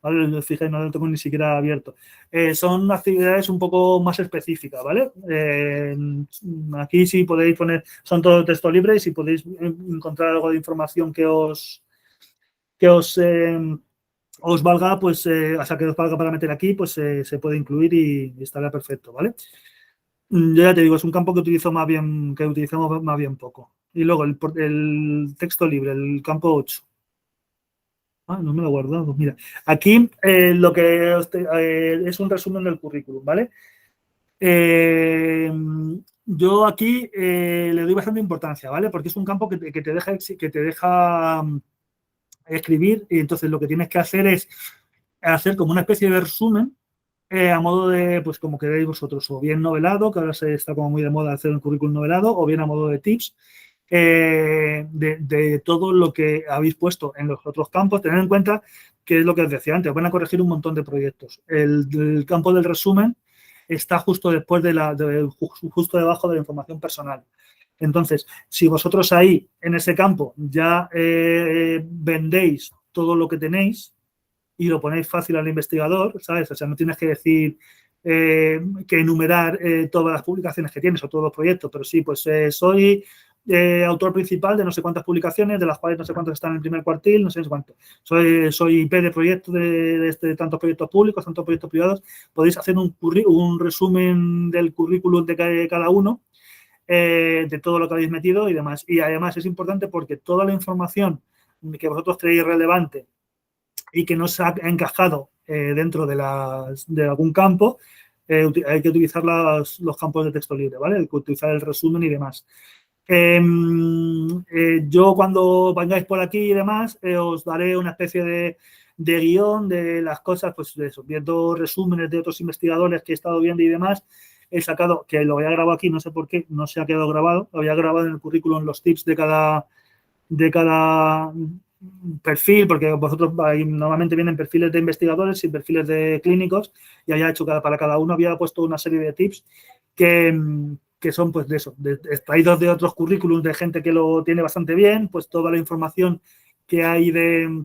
¿Vale? Fíjate, no lo tengo ni siquiera abierto. Son actividades un poco más específicas, ¿vale? Aquí sí podéis poner, son todo texto libre y si podéis encontrar algo de información que os valga, pues, o sea, que os valga para meter aquí, pues se puede incluir y estará perfecto, ¿vale? Yo ya te digo, es un campo que utilizamos más bien poco. Y luego el texto libre, el campo 8. No me lo he guardado. Pues mira, aquí lo que es un resumen del currículum, ¿vale? Yo aquí le doy bastante importancia, ¿vale? Porque es un campo que te deja escribir y entonces lo que tienes que hacer es hacer como una especie de resumen a modo de, pues como queréis vosotros, o bien novelado, que ahora se está como muy de moda hacer un currículum novelado, o bien a modo de tips, de todo lo que habéis puesto en los otros campos. Tened en cuenta que es lo que os decía antes, van a corregir un montón de proyectos. El campo del resumen está justo después justo debajo de la información personal. Entonces, si vosotros ahí, en ese campo, ya vendéis todo lo que tenéis y lo ponéis fácil al investigador, ¿sabes? O sea, no tienes que decir que enumerar todas las publicaciones que tienes o todos los proyectos, pero sí, pues soy autor principal de no sé cuántas publicaciones, de las cuales no sé cuántas están en el primer cuartil, no sé cuánto. Soy IP de proyectos de tantos proyectos públicos, tantos proyectos privados. Podéis hacer un resumen del currículum de cada uno, de todo lo que habéis metido y demás. Y además es importante porque toda la información que vosotros creéis relevante y que no se ha encajado dentro de algún campo, hay que utilizar los campos de texto libre, ¿vale? Hay que utilizar el resumen y demás. Yo cuando vengáis por aquí y demás, os daré una especie de guión de las cosas, pues de eso, viendo resúmenes de otros investigadores que he estado viendo y demás. He sacado, que lo había grabado aquí, no sé por qué, no se ha quedado grabado, lo había grabado en el currículum los tips de cada perfil, porque vosotros normalmente vienen perfiles de investigadores y perfiles de clínicos, y había hecho para cada uno, había puesto una serie de tips que son pues de eso, extraídos de otros currículums de gente que lo tiene bastante bien, pues toda la información que hay de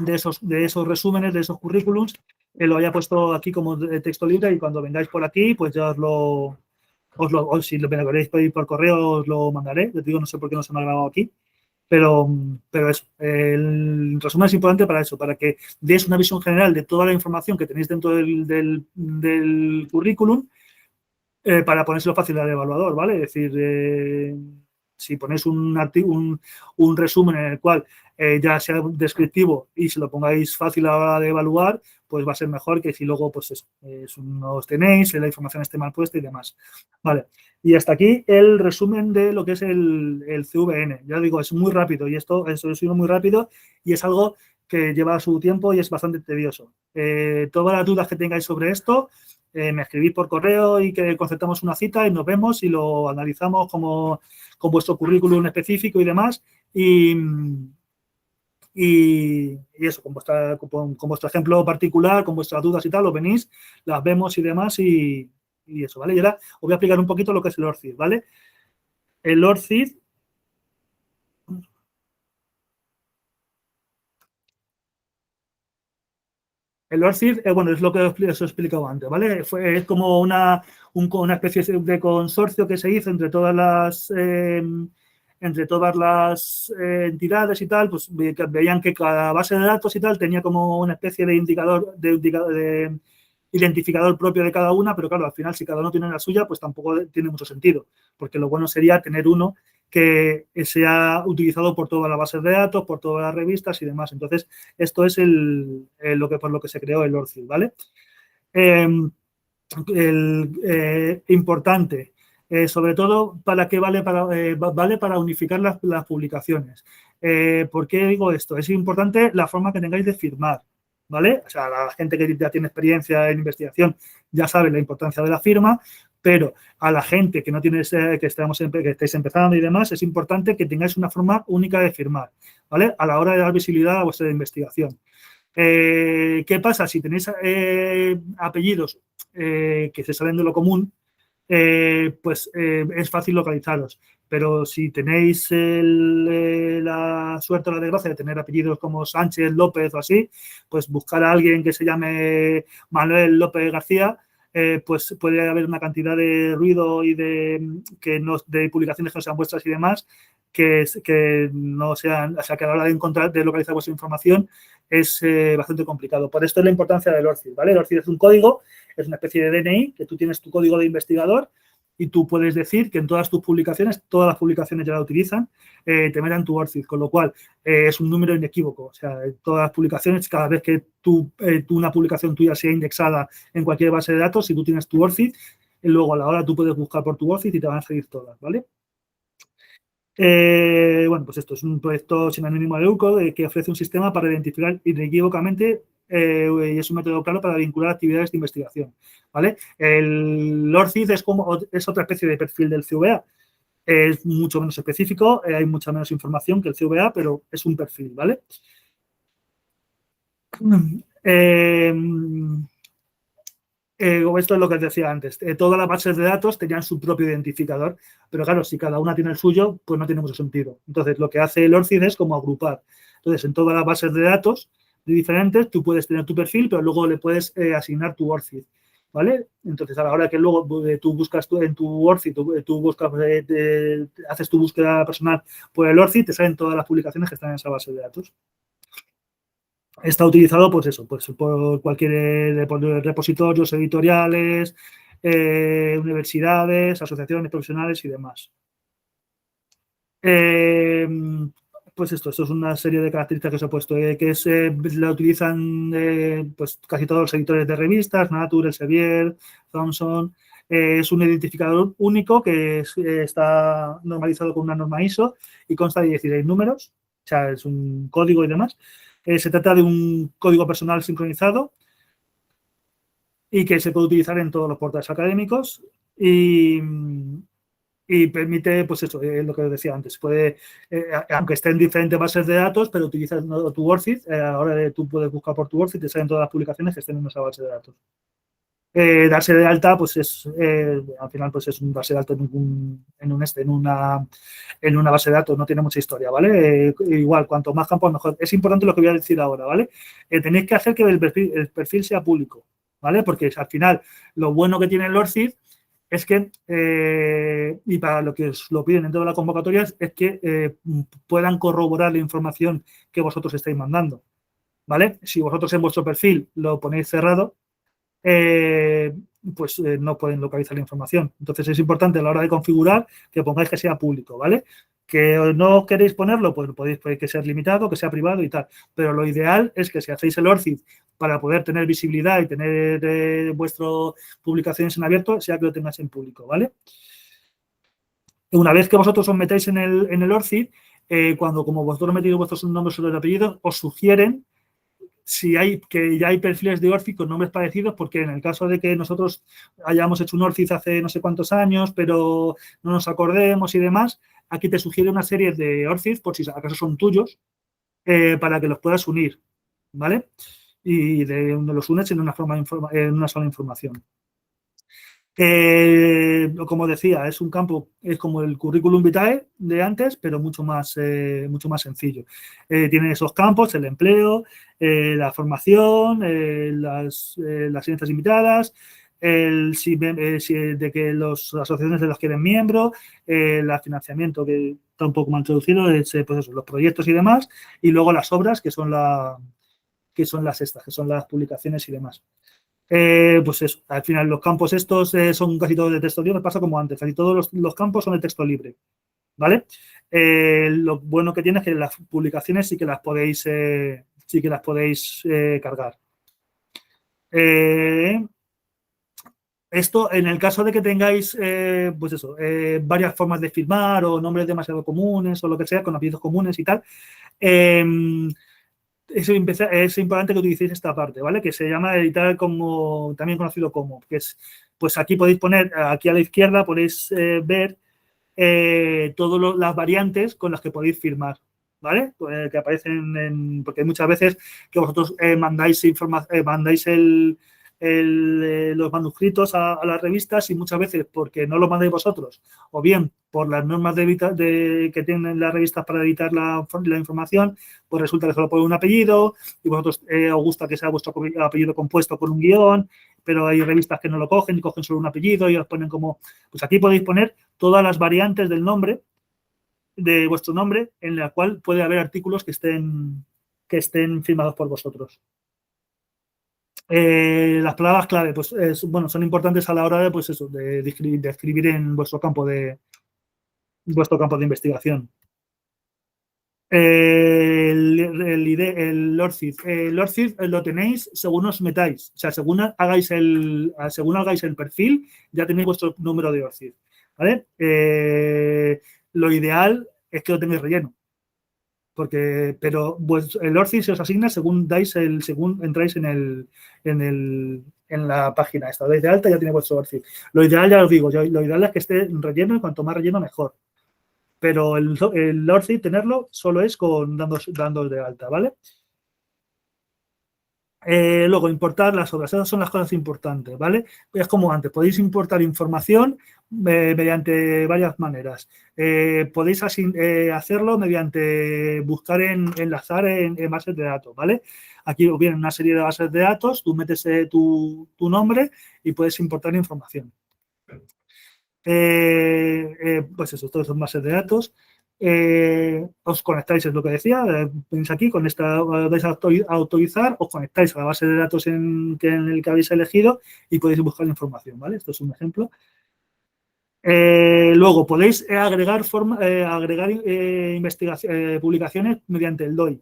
esos resúmenes, de esos currículums, lo había puesto aquí como de texto libre y cuando vengáis por aquí, pues ya os lo o si me lo queréis pedir por correo, os lo mandaré. Les digo, no sé por qué no se me ha grabado aquí. Pero eso, el resumen es importante para eso, para que des una visión general de toda la información que tenéis dentro del currículum para ponérselo fácil al evaluador, ¿vale? Es decir, si ponéis un resumen en el cual ya sea descriptivo y se lo pongáis fácil a la hora de evaluar, pues va a ser mejor que si luego pues eso, no os tenéis, la información esté mal puesta y demás. Vale, y hasta aquí el resumen de lo que es el CVN. Ya digo, es muy rápido y esto es muy rápido y es algo que lleva su tiempo y es bastante tedioso. Todas las dudas que tengáis sobre esto, me escribís por correo y que concertamos una cita y nos vemos y lo analizamos con vuestro currículum específico y demás. Y eso, con vuestro ejemplo particular, con vuestras dudas y tal, lo venís, las vemos y demás y eso, ¿vale? Y ahora os voy a explicar un poquito lo que es el ORCID, ¿vale? El ORCID bueno, es lo que os he explicado antes, ¿vale? Es como una especie de consorcio que se hizo entre todas las entidades y tal, pues veían que cada base de datos y tal tenía como una especie de de identificador propio de cada una, pero claro, al final si cada uno tiene la suya, pues tampoco tiene mucho sentido, porque lo bueno sería tener uno que sea utilizado por todas las bases de datos, por todas las revistas y demás. Entonces, esto es por lo que se creó el ORCID, ¿vale? Importante, sobre todo, ¿para qué vale? Vale para unificar las publicaciones. ¿Por qué digo esto? Es importante la forma que tengáis de firmar, ¿vale? O sea, la gente que ya tiene experiencia en investigación ya sabe la importancia de la firma, pero a la gente que no tiene, que estáis empezando y demás, es importante que tengáis una forma única de firmar, ¿vale? A la hora de dar visibilidad a vuestra investigación. ¿Qué pasa? Si tenéis apellidos que se salen de lo común, pues es fácil localizaros. Pero si tenéis la suerte o la desgracia de tener apellidos como Sánchez, López o así, pues buscar a alguien que se llame Manuel López García, pues puede haber una cantidad de ruido y de publicaciones que no sean vuestras y demás, que no sean, o sea, que a la hora de localizar vuestra información es bastante complicado. Por esto es la importancia del ORCID, ¿vale? El ORCID es un código, es una especie de DNI, que tú tienes tu código de investigador y tú puedes decir que en todas tus publicaciones, todas las publicaciones ya la utilizan, te metan tu ORCID, con lo cual es un número inequívoco. O sea, todas las publicaciones, cada vez que una publicación tuya sea indexada en cualquier base de datos, si tú tienes tu ORCID, luego a la hora tú puedes buscar por tu ORCID y te van a salir todas, ¿vale? Bueno, pues esto es un proyecto sin ánimo de lucro que ofrece un sistema para identificar inequívocamente y es un método claro para vincular actividades de investigación, ¿vale? El ORCID es otra especie de perfil del CVA. Es mucho menos específico, hay mucha menos información que el CVA, pero es un perfil, ¿vale? Esto es lo que os decía antes. Todas las bases de datos tenían su propio identificador, pero claro, si cada una tiene el suyo, pues no tiene mucho sentido. Entonces, lo que hace el ORCID es como agrupar. Entonces, en todas las bases de datos diferentes, tú puedes tener tu perfil, pero luego le puedes asignar tu ORCID, ¿vale? Entonces, a la hora que luego tú buscas en tu ORCID, tú buscas, haces tu búsqueda personal por el ORCID, te salen todas las publicaciones que están en esa base de datos. Está utilizado, pues eso, pues por cualquier por repositorios editoriales, universidades, asociaciones profesionales y demás. Pues esto es una serie de características que os he puesto, la utilizan pues casi todos los editores de revistas, Nature, Elsevier, Thomson. Es un identificador único que está normalizado con una norma ISO y consta de 16 números, o sea, es un código y demás. Se trata de un código personal sincronizado y que se puede utilizar en todos los portales académicos y permite, pues eso, lo que os decía antes, puede, aunque esté en diferentes bases de datos, pero utilizas tu ORCID, a la hora de tú puedes buscar por tu ORCID y te salen todas las publicaciones que estén en esa base de datos. Darse de alta, pues al final, pues es un darse de alta en una base de datos, no tiene mucha historia, ¿vale? Igual, cuanto más campos, mejor. Es importante lo que voy a decir ahora, ¿vale? Tenéis que hacer que el perfil sea público, ¿vale? Porque al final, lo bueno que tiene el ORCID es que, y para lo que os lo piden dentro de las convocatorias, es que puedan corroborar la información que vosotros estáis mandando, ¿vale? Si vosotros en vuestro perfil lo ponéis cerrado, pues no pueden localizar la información. Entonces es importante a la hora de configurar que pongáis que sea público, ¿vale? Que no queréis ponerlo, pues podéis que sea limitado, que sea privado y tal. Pero lo ideal es que si hacéis el ORCID para poder tener visibilidad y tener vuestras publicaciones en abierto, sea que lo tengáis en público, ¿vale? Una vez que vosotros os metáis en el ORCID, cuando como vosotros metéis vuestros nombres y apellidos, os sugieren que ya hay perfiles de ORCID con nombres parecidos, porque en el caso de que nosotros hayamos hecho un ORCID hace no sé cuántos años, pero no nos acordemos y demás, aquí te sugiere una serie de ORCID, por si acaso son tuyos, para que los puedas unir, ¿vale? Y los unes en una sola información. Como decía, es un campo, es como el currículum vitae de antes, pero mucho más sencillo. Tiene esos campos, el empleo, la formación, las ciencias invitadas, de que las asociaciones de las que eres miembro, el financiamiento, que está un poco mal introducido, pues eso, los proyectos y demás, y luego las obras, que son que son las publicaciones y demás. Pues eso, al final los campos estos son casi todos de texto libre, pasa como antes, casi todos los campos son de texto libre, ¿vale? Lo bueno que tiene es que las publicaciones sí que las podéis cargar. Esto en el caso de que tengáis, pues eso, varias formas de firmar o nombres demasiado comunes o lo que sea, con apellidos comunes y tal, es importante que utilicéis esta parte, ¿vale? Que se llama editar también conocido como, que es, pues aquí podéis poner, aquí a la izquierda podéis ver todas las variantes con las que podéis firmar, ¿vale? Pues, que aparecen porque hay muchas veces que vosotros mandáis los manuscritos a las revistas y muchas veces porque no lo mandáis vosotros o bien por las normas que tienen las revistas para editar la información, pues resulta que solo pone un apellido y vosotros os gusta que sea vuestro apellido compuesto con un guión, pero hay revistas que no lo cogen y cogen solo un apellido y os ponen como... Pues aquí podéis poner todas las variantes del nombre, de vuestro nombre, en la cual puede haber artículos que estén firmados por vosotros. Las palabras clave, pues bueno, son importantes a la hora de, pues eso, de escribir en vuestro campo de investigación. El ORCID lo tenéis según os metáis, o sea, según hagáis el perfil, ya tenéis vuestro número de ORCID, ¿vale? Lo ideal es que lo tengáis relleno, pero el ORCID se os asigna según entráis en la página esta, dais de alta, ya tenéis vuestro ORCID. Lo ideal, ya os digo, lo ideal es que esté relleno y cuanto más relleno mejor. Pero el ORCID tenerlo solo es dando de alta, ¿vale? Luego, importar las obras. Esas son las cosas importantes, ¿vale? Es como antes, podéis importar información mediante varias maneras. Podéis hacerlo mediante enlazar en bases de datos, ¿vale? Aquí os vienen una serie de bases de datos, tú metes tu nombre y puedes importar información. Pues eso, todos son bases de datos. Os conectáis, es lo que decía, veis aquí, vais a autorizar, os conectáis a la base de datos en el que habéis elegido y podéis buscar información, ¿vale? Esto es un ejemplo. Luego podéis agregar publicaciones mediante el DOI,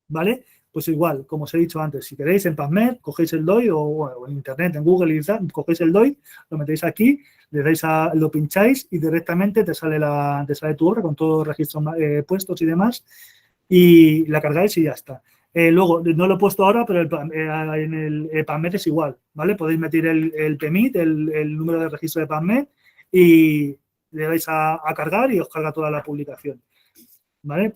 ¿vale? Pues igual, como os he dicho antes, si queréis en PubMed, cogéis el DOI o en Internet, en Google, cogéis el DOI, lo metéis aquí, lo pincháis y directamente te sale tu obra con todos los registros puestos y demás y la cargáis y ya está. Luego, no lo he puesto ahora, pero en el PubMed es igual, ¿vale? Podéis meter el PMID, el número de registro de PubMed y le dais a cargar y os carga toda la publicación, ¿vale?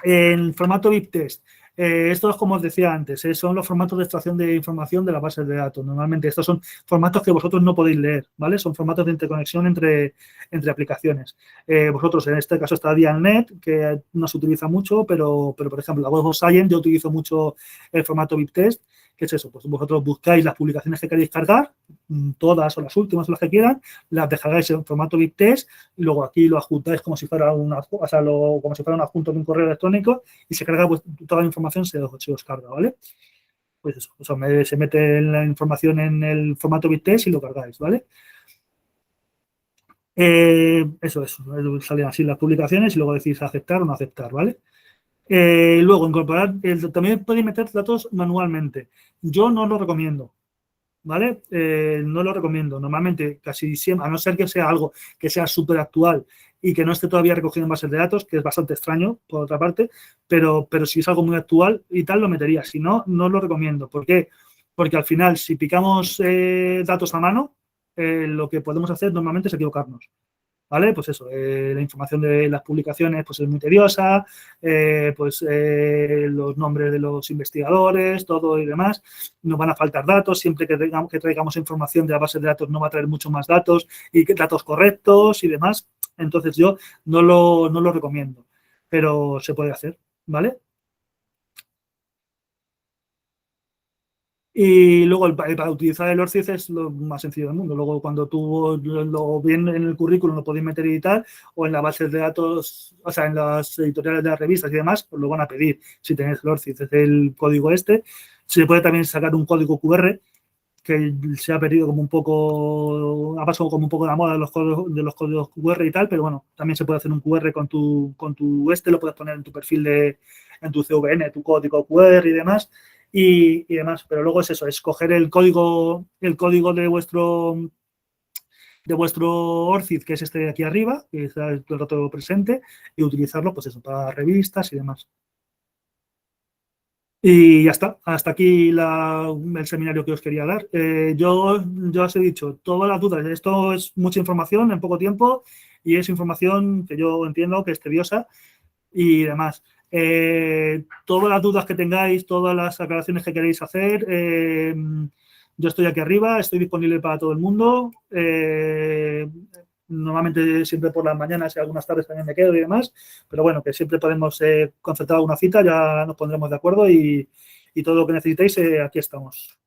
En formato BibTeX. Estos, como os decía antes, son los formatos de extracción de información de las bases de datos. Normalmente estos son formatos que vosotros no podéis leer, ¿vale? Son formatos de interconexión entre aplicaciones. Vosotros, en este caso, está Dialnet, que no se utiliza mucho, pero por ejemplo, la Web of Science, yo utilizo mucho el formato BibTeX ¿Qué es eso? Pues vosotros buscáis las publicaciones que queréis cargar, todas o las últimas o las que quieran, las descargáis en formato BibTeX y luego aquí lo adjuntáis como si fuera un adjunto de un correo electrónico y se carga pues, toda la información, se os carga, ¿vale? Pues eso, se mete la información en el formato BibTeX y lo cargáis, ¿vale? Eso, salen así las publicaciones y luego decís aceptar o no aceptar, ¿vale? Luego, incorporar, también podéis meter datos manualmente. Yo no lo recomiendo, ¿vale? No lo recomiendo. Normalmente, casi siempre, a no ser que sea algo que sea súper actual y que no esté todavía recogido en bases de datos, que es bastante extraño, por otra parte, pero si es algo muy actual y tal, lo metería. Si no, no lo recomiendo. ¿Por qué? Porque al final, si picamos datos a mano, lo que podemos hacer normalmente es equivocarnos. ¿Vale? Pues eso, la información de las publicaciones pues es muy tediosa, los nombres de los investigadores, todo y demás, nos van a faltar datos, siempre que traigamos información de la base de datos no va a traer mucho más datos y datos correctos y demás, entonces yo no lo recomiendo, pero se puede hacer, ¿vale? Y luego para utilizar el ORCID es lo más sencillo del mundo. Luego cuando tú lo bien en el currículum lo podéis meter y tal, o en la base de datos, o sea, en las editoriales de las revistas y demás, pues lo van a pedir si tenéis el ORCID, es el código este. Se puede también sacar un código QR que se ha perdido como un poco, ha pasado como un poco de la moda de los códigos QR y tal, pero bueno, también se puede hacer un QR con tu lo puedes poner en tu perfil en tu CVN, tu código QR y demás. Y demás, pero luego es eso, es coger el código de vuestro ORCID, que es este de aquí arriba, que está todo el rato presente, y utilizarlo, pues eso, para revistas y demás. Y ya está, hasta aquí el seminario que os quería dar. Yo os he dicho, todas las dudas, esto es mucha información en poco tiempo y es información que yo entiendo que es tediosa y demás. Todas las dudas que tengáis, todas las aclaraciones que queréis hacer, yo estoy aquí arriba, estoy disponible para todo el mundo. Normalmente siempre por las mañanas y algunas tardes también me quedo y demás, pero bueno, que siempre podemos concertar una cita, ya nos pondremos de acuerdo y todo lo que necesitéis, aquí estamos.